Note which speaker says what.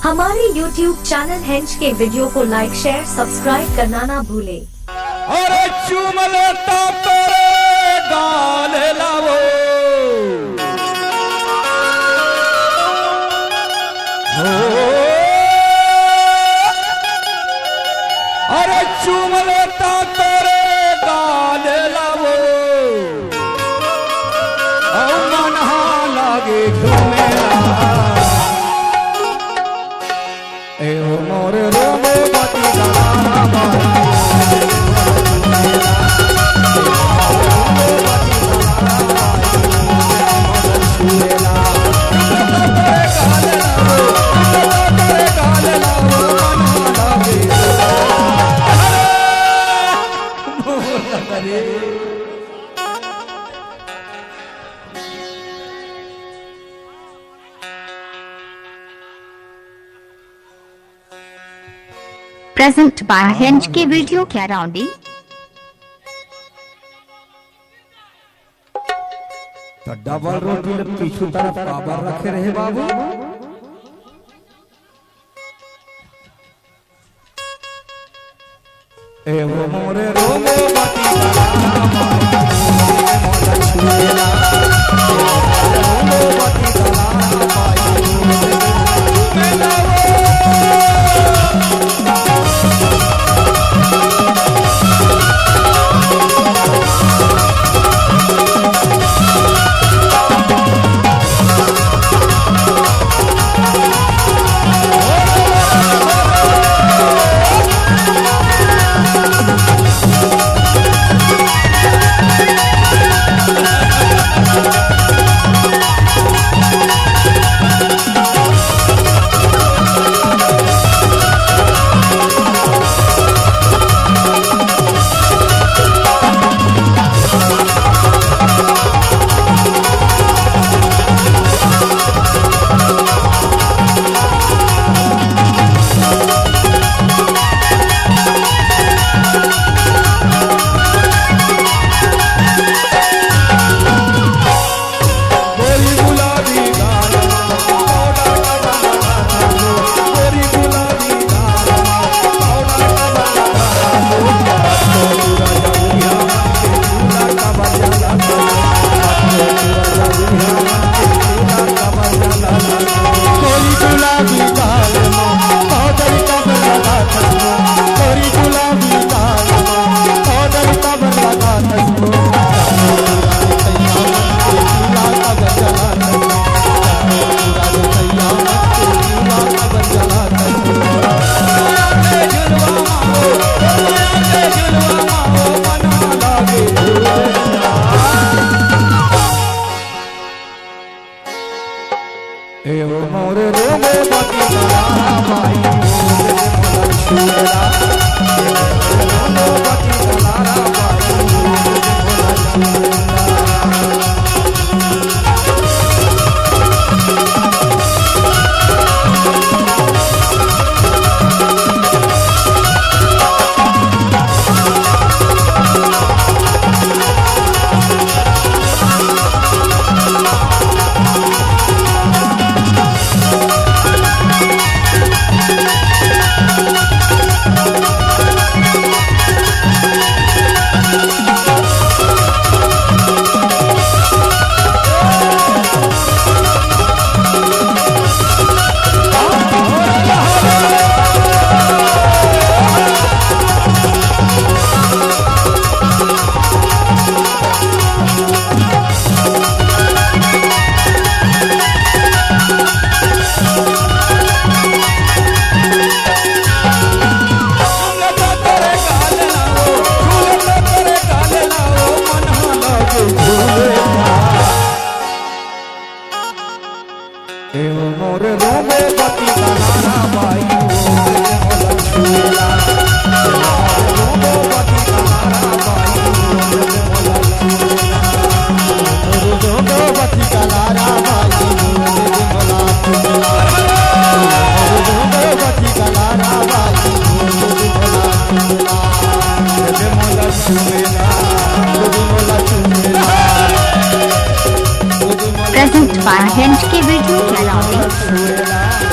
Speaker 1: हमारे YouTube channel हेंच के वीडियो को लाइक शेयर सब्सक्राइब करना ना भूले।
Speaker 2: अरे चूम लेता तेरे गाल लावो अरे चूम लेता तेरे गाल लावो मनहा लागे झूमेला ए मोरे रोमो बती गाना
Speaker 3: Present by Hinge की वीडियो क्या राउंडी
Speaker 2: तो डबल रोटी पीछू तरफ काबर रखे रहे बाबू ए वो मोरे रोमो बती गाना छुएला रोमो बती गाना मोरे रोमो बती गाना भाई छुएला रोमो बती गाना मोरे रोमो बती गाना भाई छुएला रोमो बती गाना भाई रोमो बती गाना भाई रोमो बती गाना भाई मोला छुएला मोला छुएला
Speaker 3: Present by Hinge की वीडियो क्या राउंडी